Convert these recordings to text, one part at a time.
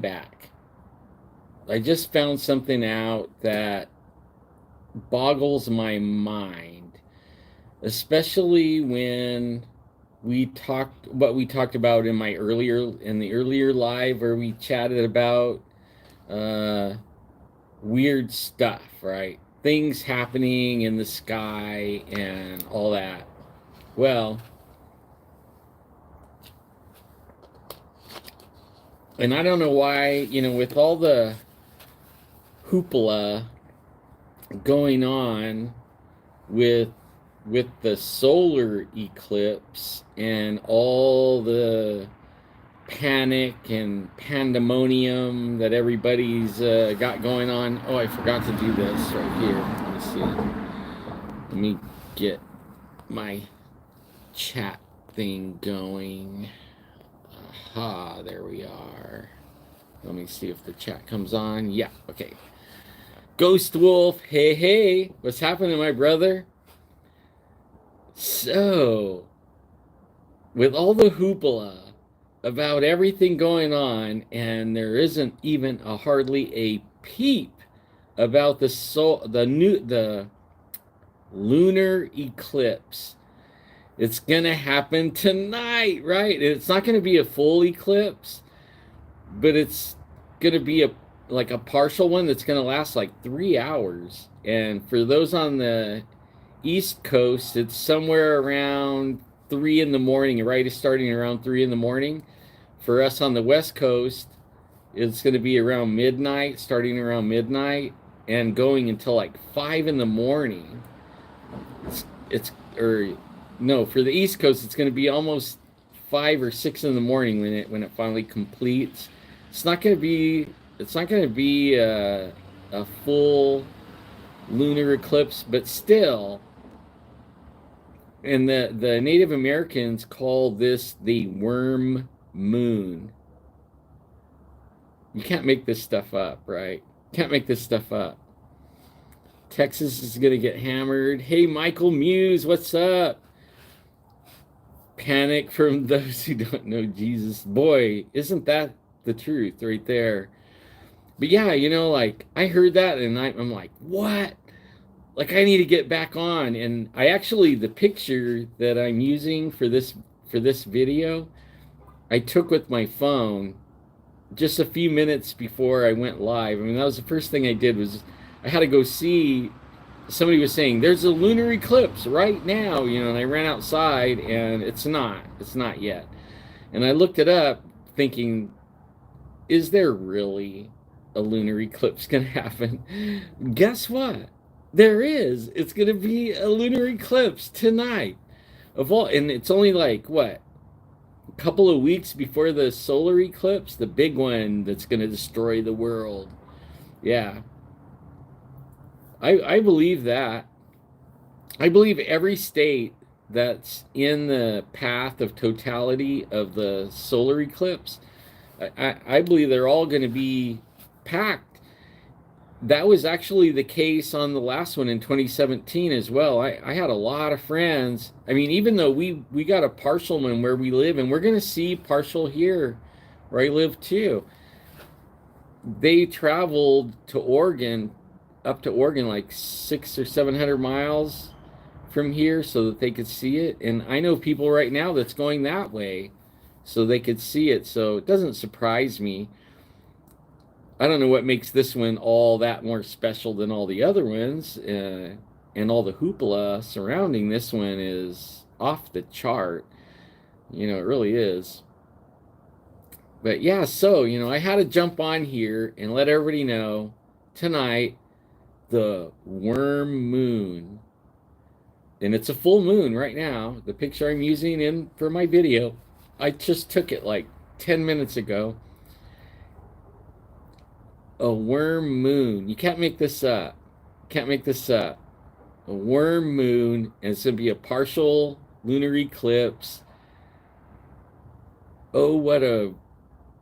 back. I just found something out that boggles my mind, especially when we talked about in the earlier live where we chatted about uh, weird stuff, right? Things happening in the sky and all that. Well, and I don't know why, with all the hoopla going on with the solar eclipse and all the panic and pandemonium that everybody's got going on. Oh, I forgot to do this right here. Let me see. Let me get my chat thing going. Aha, there we are. Let me see if the chat comes on. Yeah, okay. Ghost Wolf, hey, hey. What's happening, my brother? So, with all the hoopla about everything going on, and there isn't even hardly a peep about the lunar eclipse. It's gonna happen tonight, right? It's not gonna be a full eclipse, but it's gonna be a partial one that's gonna last like 3 hours. And for those on the East Coast, it's somewhere around 3 in the morning, right? It's starting around 3 in the morning. For us on the West Coast, it's going to be around midnight, starting around midnight, and going until like 5 in the morning. It's or no, for the East Coast, it's going to be almost 5 or 6 in the morning when it finally completes. It's not going to be a full lunar eclipse, but still, and the Native Americans call this the worm moon. You can't make this stuff up, right? Can't make this stuff up. Texas is gonna get hammered. Hey, Michael Muse, what's up? Panic from those who don't know Jesus. Boy, isn't that the truth right there? But yeah, like I heard that and I'm like, what? Like I need to get back on. And I actually the picture that I'm using for this video, I took with my phone just a few minutes before I went live. I mean, that was the first thing I did was I had to go see somebody was saying there's a lunar eclipse right now, and I ran outside and it's not yet. And I looked it up thinking, is there really a lunar eclipse going to happen? Guess what? There is. It's going to be a lunar eclipse tonight. And it's only like what? A couple of weeks before the solar eclipse, the big one that's going to destroy the world. Yeah. I believe that. I believe every state that's in the path of totality of the solar eclipse, I believe they're all going to be packed. That was actually the case on the last one in 2017 as well. I had a lot of friends. I mean, even though we got a partial one where we live, and we're going to see partial here where I live too. They traveled to Oregon, up to Oregon, like 600 or 700 miles from here so that they could see it. And I know people right now that's going that way so they could see it. So it doesn't surprise me. I don't know what makes this one all that more special than all the other ones. And all the hoopla surrounding this one is off the chart. It really is. But yeah, so, I had to jump on here and let everybody know tonight the worm moon. And it's a full moon right now. The picture I'm using in for my video, I just took it like 10 minutes ago. A worm moon. You can't make this up. Can't make this up. A worm moon, and it's going to be a partial lunar eclipse. Oh, what a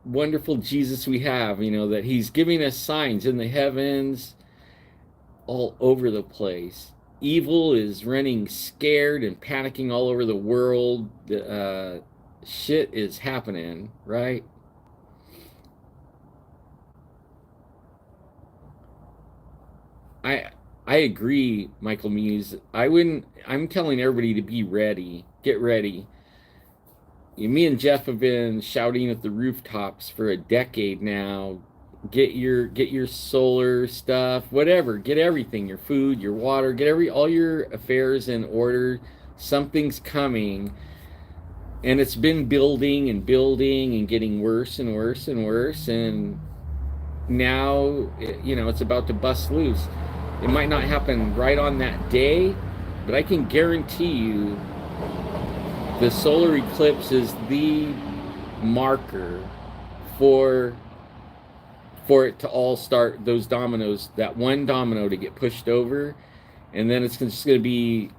wonderful Jesus we have, that he's giving us signs in the heavens all over the place. Evil is running scared and panicking all over the world. Shit is happening, right? I I agree, Michael Muse. I wouldn't. I'm telling everybody to be ready. Get ready. Me and Jeff have been shouting at the rooftops for a decade now. Get your solar stuff, whatever. Get everything, your food, your water, get all your affairs in order. Something's coming, and it's been building and building and getting worse and worse and worse, and now it's about to bust loose. It might not happen right on that day, but I can guarantee you the solar eclipse is the marker for for it to all start, those dominoes, that one domino to get pushed over, and then it's just going to be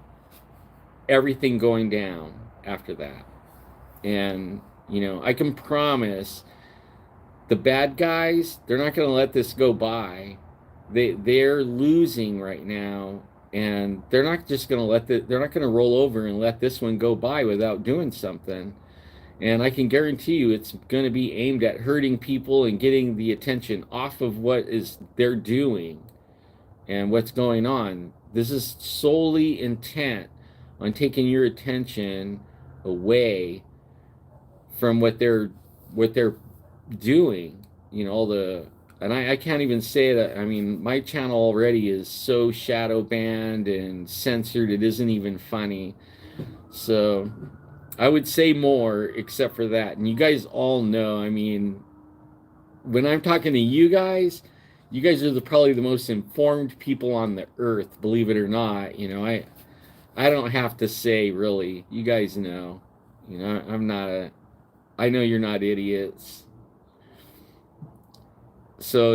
everything going down after that. And I can promise the bad guys, they're not going to let this go by. They're losing right now, and they're not just going to they're not going to roll over and let this one go by without doing something. And I can guarantee you it's going to be aimed at hurting people and getting the attention off of what is they're doing and what's going on. This is solely intent on taking your attention away from what they're doing. All the and I can't even say that. I mean, my channel already is so shadow banned and censored, it isn't even funny. So I would say more except for that. And you guys all know, I mean, when I'm talking to you guys are probably the most informed people on the earth, believe it or not. I don't have to say, really. You guys know. I'm not a I know you're not idiots. So,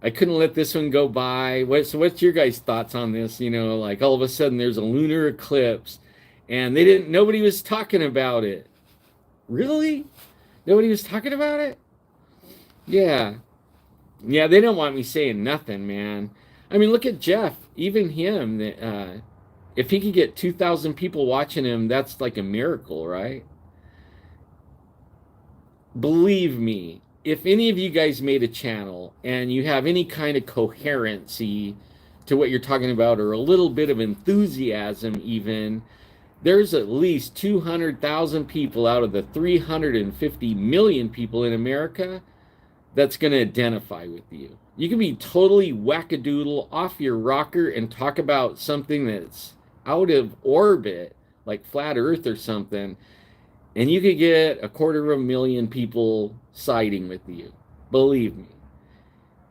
I couldn't let this one go by. What's your guys' thoughts on this? Like all of a sudden there's a lunar eclipse and nobody was talking about it. Really? Nobody was talking about it? Yeah. Yeah, they don't want me saying nothing, man. I mean, look at Jeff. Even him, if he could get 2,000 people watching him, that's like a miracle, right? Believe me, if any of you guys made a channel and you have any kind of coherency to what you're talking about or a little bit of enthusiasm even, there's at least 200,000 people out of the 350 million people in America that's going to identify with you. You can be totally wackadoodle off your rocker and talk about something that's out of orbit, like flat Earth or something, and you could get 250,000 people siding with you. Believe me.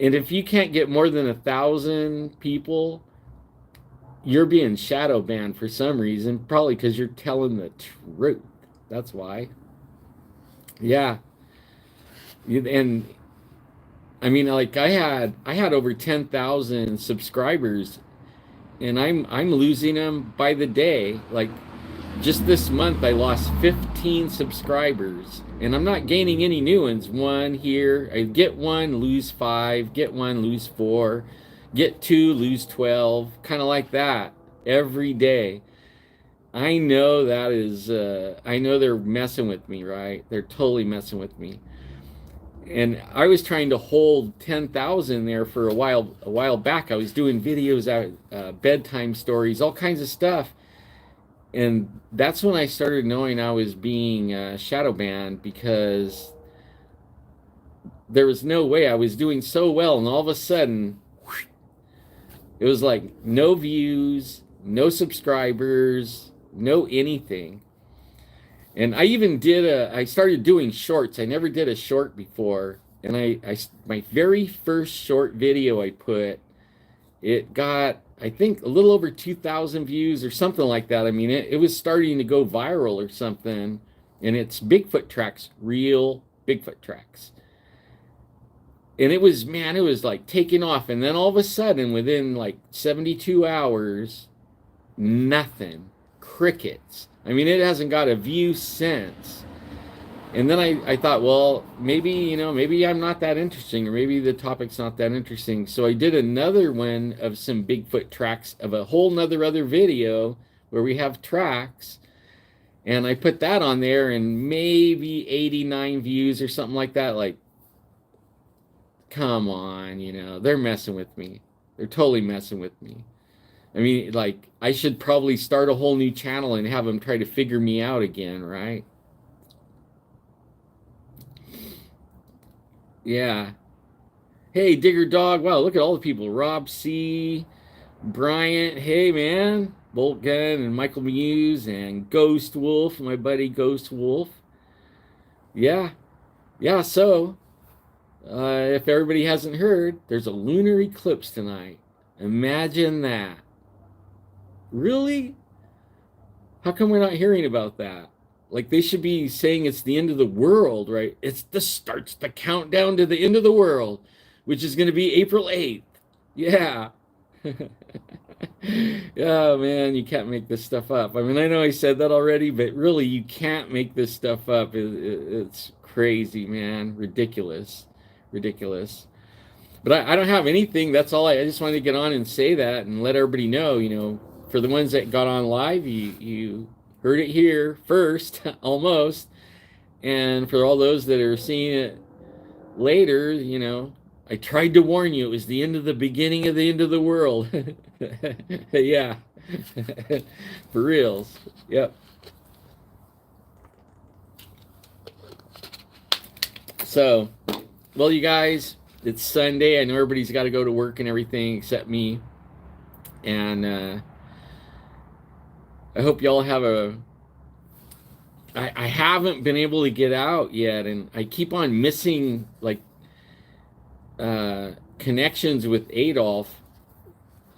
And if you can't get more than 1,000 people, you're being shadow banned for some reason, probably because you're telling the truth. That's why. Yeah. And I mean, like I had over 10,000 subscribers, and I'm losing them by the day. Like just this month I lost 15 subscribers, and I'm not gaining any new ones. One here, I get one, lose 5, get one, lose 4, get 2, lose 12, kind of like that every day. I know that is I know they're messing with me, right? They're totally messing with me. And I was trying to hold 10,000 there for a while back. I was doing videos out, bedtime stories, all kinds of stuff. And that's when I started knowing I was being shadow banned, because there was no way. I was doing so well, and all of a sudden it was like no views, no subscribers, no anything. And I started doing shorts. I never did a short before. And my very first short video I put, it got, I think, a little over 2,000 views or something like that. I mean, it was starting to go viral or something. And it's Bigfoot tracks, real Bigfoot tracks. And it was, man, it was like taking off. And then all of a sudden, within like 72 hours, nothing. Crickets. I mean, it hasn't got a view since. And then I thought, well, maybe I'm not that interesting, or maybe the topic's not that interesting. So I did another one of some Bigfoot tracks of a whole nother other video where we have tracks. And I put that on there, and maybe 89 views or something like that. Like, come on, they're messing with me. They're totally messing with me. I mean, like, I should probably start a whole new channel and have them try to figure me out again, right? Yeah. Hey, Digger Dog. Wow, look at all the people. Rob C., Bryant. Hey, man. Bolt Gun and Michael Muse and Ghost Wolf, my buddy Ghost Wolf. Yeah. Yeah, so, if everybody hasn't heard, there's a lunar eclipse tonight. Imagine that. Really? How come we're not hearing about that? Like they should be saying it's the end of the world, right? It's the starts the countdown to the end of the world, which is going to be April 8th. Yeah. Yeah, man, you can't make this stuff up. I mean, I know I said that already, but really, you can't make this stuff up. It's crazy, man. Ridiculous. Ridiculous. But I don't have anything. That's all I just wanted to get on and say that and let everybody know, for the ones that got on live, you heard it here first, almost. And for all those that are seeing it later, I tried to warn you. It was the end of the beginning of the end of the world. Yeah. For reals. Yep. So, well, you guys, it's Sunday. I know everybody's got to go to work and everything except me. And I hope y'all have I haven't been able to get out yet, and I keep on missing like connections with Adolf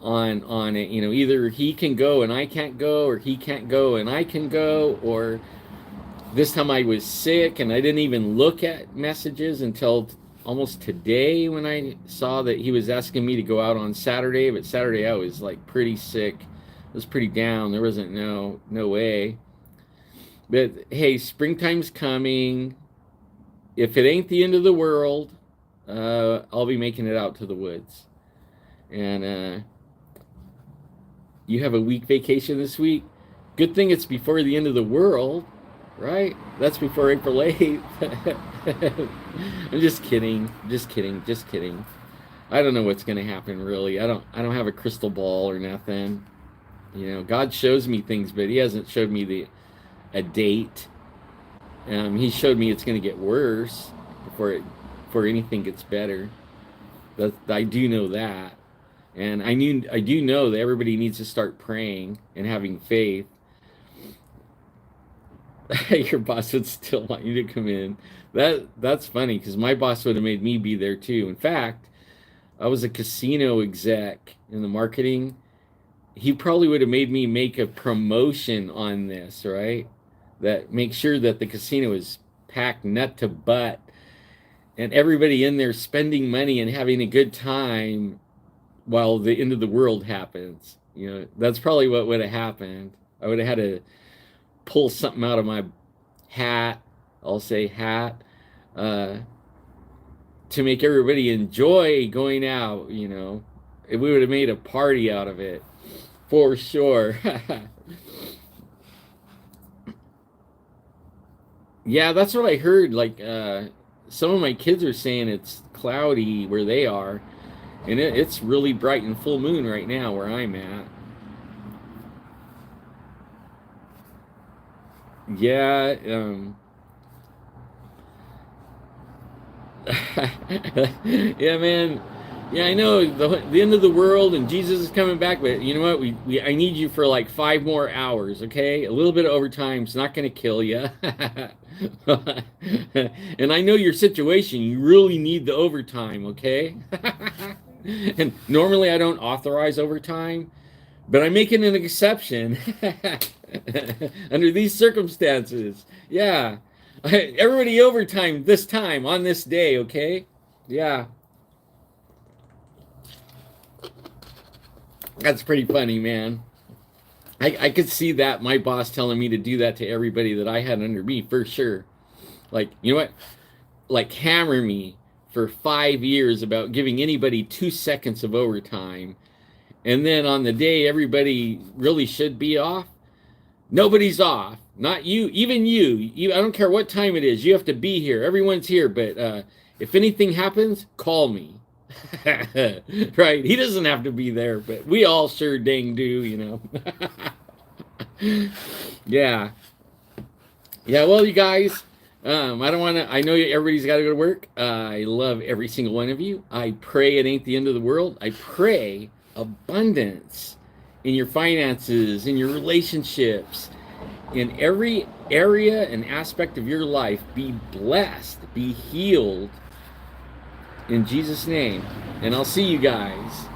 on it. Either he can go and I can't go, or he can't go and I can go, or this time I was sick and I didn't even look at messages until almost today when I saw that he was asking me to go out on Saturday. But Saturday I was like pretty sick. I was pretty down. There wasn't no way. But hey, springtime's coming. If it ain't the end of the world, I'll be making it out to the woods. And you have a week vacation this week. Good thing it's before the end of the world, right? That's before April 8th. I'm just kidding. Just kidding. I don't know what's going to happen, really. I don't have a crystal ball or nothing. God shows me things, but he hasn't showed me a date. He showed me it's going to get worse before anything gets better. I do know that. And I do know that everybody needs to start praying and having faith. Your boss would still want you to come in. That's funny, because my boss would have made me be there too. In fact, I was a casino exec in the marketing. He probably would have made me make a promotion on this, right? That make sure that the casino is packed nut to butt and everybody in there spending money and having a good time while the end of the world happens. That's probably what would have happened. I would have had to pull something out of my hat, I'll say hat, to make everybody enjoy going out. We would have made a party out of it, for sure. Yeah, that's what I heard. Like, some of my kids are saying it's cloudy where they are, and it's really bright and full moon right now where I'm at. Yeah, yeah, man. Yeah, I know the end of the world and Jesus is coming back, but you know what? I need you for like 5 more hours, okay? A little bit of overtime is not going to kill you. And I know your situation. You really need the overtime, okay? And normally I don't authorize overtime, but I'm making an exception under these circumstances. Yeah. Everybody overtime this time on this day, okay? Yeah. That's pretty funny, man. I could see that, my boss telling me to do that to everybody that I had under me, for sure. Like, you know what? Like, hammer me for 5 years about giving anybody 2 seconds of overtime. And then on the day everybody really should be off, nobody's off. Not you, even you. I don't care what time it is. You have to be here. Everyone's here. But if anything happens, call me. Right. He doesn't have to be there, but we all sure dang do, you know. Yeah. Yeah, well, you guys, I don't want to. I know everybody's got to go to work. I love every single one of you. I pray it ain't the end of the world. I pray abundance in your finances, in your relationships, in every area and aspect of your life. Be blessed, be healed in Jesus' name. And I'll see you guys